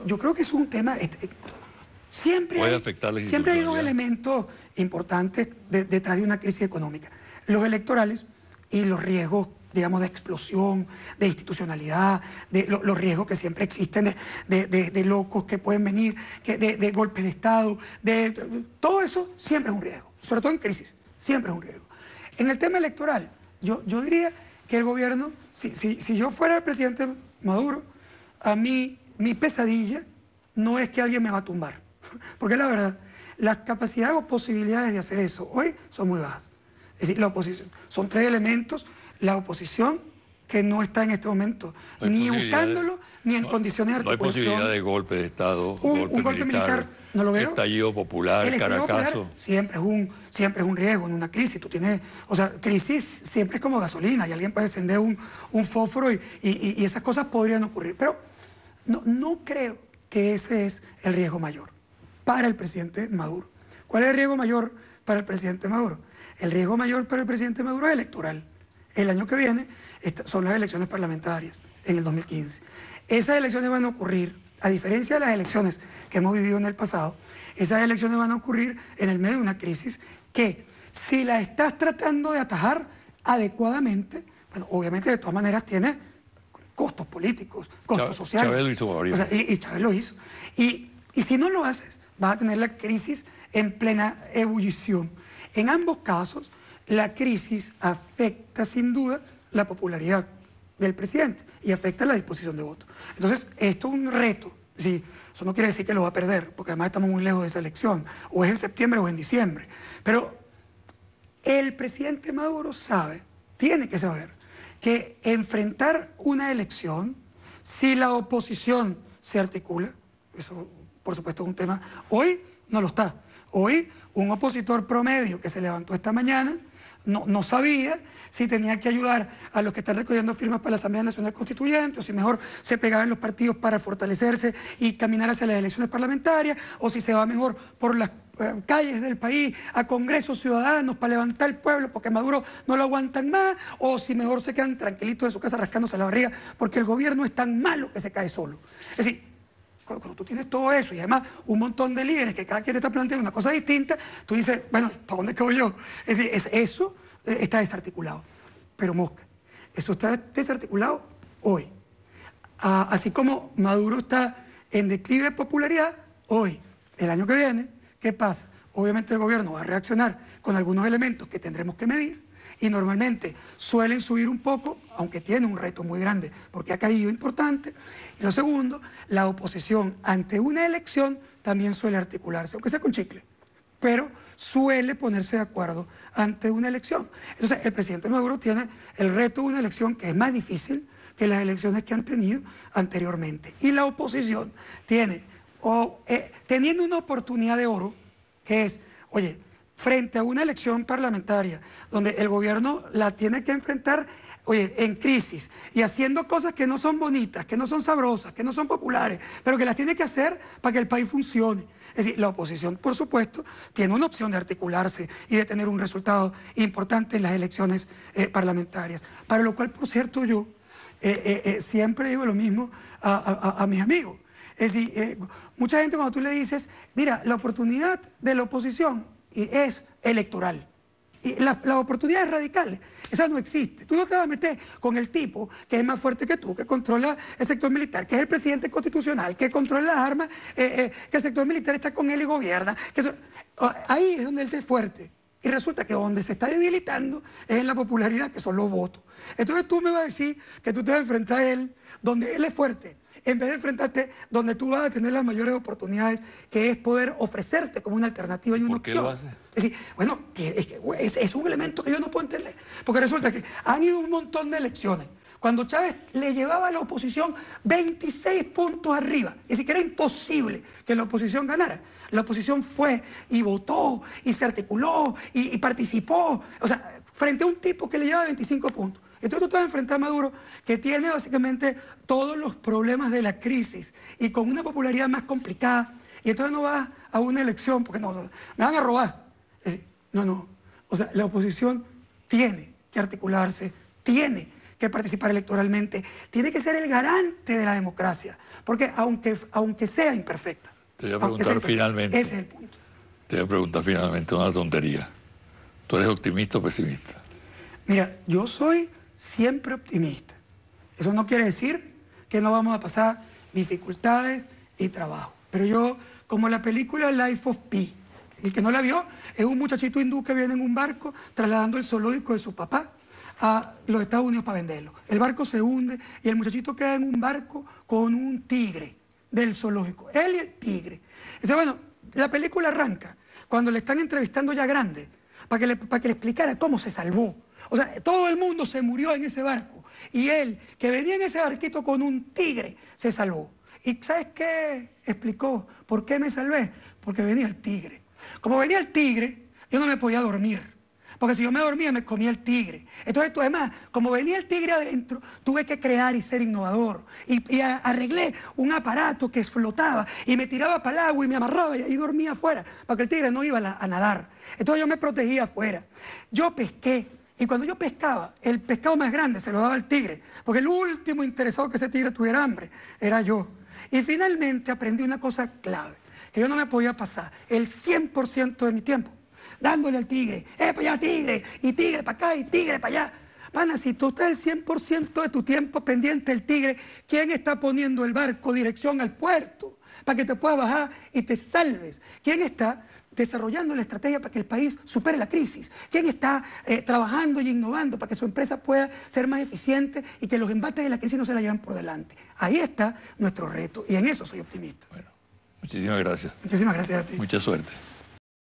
yo creo que es un tema... siempre hay dos elementos importantes detrás de una crisis económica. Los electorales y los riesgos, digamos, de explosión, de institucionalidad, los riesgos que siempre existen de locos que pueden venir, de golpes de Estado, todo eso siempre es un riesgo, sobre todo en crisis, siempre es un riesgo. En el tema electoral, yo diría que el gobierno, si yo fuera el presidente Maduro, a mí mi pesadilla no es que alguien me va a tumbar, porque la verdad, las capacidades o posibilidades de hacer eso hoy son muy bajas. Es decir, la oposición, son tres elementos: la oposición, que no está en este momento ni buscándolo, ni en condiciones de articulación. No hay posibilidad de golpe de Estado, un golpe militar, no lo veo. Estallido popular, Caracazo. Siempre es un riesgo en una crisis. Tú tienes, o sea, crisis siempre es como gasolina y alguien puede encender un fósforo y esas cosas podrían ocurrir. Pero no creo que ese es el riesgo mayor para el presidente Maduro. ¿Cuál es el riesgo mayor para el presidente Maduro? El riesgo mayor para el presidente Maduro es electoral. El año que viene son las elecciones parlamentarias, en el 2015. Esas elecciones van a ocurrir, a diferencia de las elecciones que hemos vivido en el pasado, esas elecciones van a ocurrir en el medio de una crisis que, si la estás tratando de atajar adecuadamente, bueno, obviamente de todas maneras tiene costos políticos, costos sociales. Chávez lo hizo varios. O sea, y Chávez lo hizo. Y si no lo haces, vas a tener la crisis en plena ebullición. En ambos casos, la crisis afecta sin duda la popularidad del presidente y afecta la disposición de voto. Entonces, esto es un reto. Sí, eso no quiere decir que lo va a perder, porque además estamos muy lejos de esa elección, o es en septiembre o en diciembre. Pero el presidente Maduro tiene que saber, que enfrentar una elección, si la oposición se articula, eso por supuesto es un tema, hoy no lo está. Hoy un opositor promedio que se levantó esta mañana no sabía si tenía que ayudar a los que están recogiendo firmas para la Asamblea Nacional Constituyente, o si mejor se pegaba en los partidos para fortalecerse y caminar hacia las elecciones parlamentarias, o si se va mejor por las calles del país a congresos ciudadanos para levantar el pueblo porque Maduro no lo aguantan más, o si mejor se quedan tranquilitos en su casa rascándose la barriga porque el gobierno es tan malo que se cae solo. Es decir, cuando tú tienes todo eso y además un montón de líderes que cada quien te está planteando una cosa distinta, tú dices, bueno, ¿para dónde quedo yo? Es decir, eso está desarticulado. Pero mosca, eso está desarticulado hoy. Así como Maduro está en declive de popularidad, hoy, el año que viene, ¿qué pasa? Obviamente el gobierno va a reaccionar con algunos elementos que tendremos que medir, y normalmente suelen subir un poco, aunque tiene un reto muy grande porque ha caído importante. Y lo segundo, la oposición ante una elección también suele articularse, aunque sea con chicle, pero suele ponerse de acuerdo ante una elección. Entonces el presidente Maduro tiene el reto de una elección que es más difícil que las elecciones que han tenido anteriormente, y la oposición teniendo una oportunidad de oro, que es, oye, frente a una elección parlamentaria donde el gobierno la tiene que enfrentar, oye, en crisis y haciendo cosas que no son bonitas, que no son sabrosas, que no son populares, pero que las tiene que hacer para que el país funcione. Es decir, la oposición, por supuesto, tiene una opción de articularse y de tener un resultado importante en las elecciones parlamentarias. Para lo cual, por cierto, yo siempre digo lo mismo a mis amigos. Es decir, mucha gente, cuando tú le dices, mira, la oportunidad de la oposición es electoral, y las oportunidades radicales, esa no existe. Tú no te vas a meter con el tipo que es más fuerte que tú, que controla el sector militar, que es el presidente constitucional, que controla las armas, que el sector militar está con él y gobierna. Ahí es donde él es fuerte. Y resulta que donde se está debilitando es en la popularidad, que son los votos. Entonces tú me vas a decir que tú te vas a enfrentar a él donde él es fuerte, en vez de enfrentarte donde tú vas a tener las mayores oportunidades, que es poder ofrecerte como una alternativa y una opción. ¿Por qué lo hace? Es decir, bueno, es un elemento que yo no puedo entender, porque resulta que han ido un montón de elecciones cuando Chávez le llevaba a la oposición 26 puntos arriba, es decir, que era imposible que la oposición ganara. La oposición fue y votó y se articuló y participó, o sea, frente a un tipo que le lleva 25 puntos. Entonces tú te vas a enfrentar a Maduro, que tiene básicamente todos los problemas de la crisis y con una popularidad más complicada, y entonces no vas a una elección porque no, me van a robar. No, o sea, la oposición tiene que articularse, tiene que participar electoralmente, tiene que ser el garante de la democracia, porque aunque sea imperfecta. Te voy a preguntar finalmente. Ese es el punto. Te voy a preguntar finalmente una tontería. ¿Tú eres optimista o pesimista? Mira, yo soy siempre optimista. Eso no quiere decir que no vamos a pasar dificultades y trabajo. Pero yo, como la película Life of Pi, el que no la vio, es un muchachito hindú que viene en un barco trasladando el zoológico de su papá a los Estados Unidos para venderlo. El barco se hunde y el muchachito queda en un barco con un tigre del zoológico. Él y el tigre. Entonces, bueno, la película arranca cuando le están entrevistando ya grande para que le explicara cómo se salvó. O sea, todo el mundo se murió en ese barco y él, que venía en ese barquito con un tigre, se salvó. ¿Y sabes qué explicó? ¿Por qué me salvé? Porque venía el tigre. Como venía el tigre, yo no me podía dormir. Porque si yo me dormía, me comía el tigre. Entonces, además, como venía el tigre adentro, tuve que crear y ser innovador. Y arreglé un aparato que flotaba y me tiraba para el agua y me amarraba y ahí dormía afuera, para que el tigre no iba a nadar. Entonces yo me protegía afuera. Yo pesqué. Y cuando yo pescaba, el pescado más grande se lo daba al tigre, porque el último interesado que ese tigre tuviera hambre era yo. Y finalmente aprendí una cosa clave, que yo no me podía pasar el 100% de mi tiempo dándole al tigre, para allá tigre, y tigre para acá, y tigre para allá. Pana, si tú estás el 100% de tu tiempo pendiente del tigre, ¿quién está poniendo el barco dirección al puerto para que te puedas bajar y te salves? ¿Quién está desarrollando la estrategia para que el país supere la crisis? ¿Quién está trabajando y innovando para que su empresa pueda ser más eficiente y que los embates de la crisis no se la lleven por delante? Ahí está nuestro reto y en eso soy optimista. Bueno, muchísimas gracias. Muchísimas gracias a ti. Mucha suerte.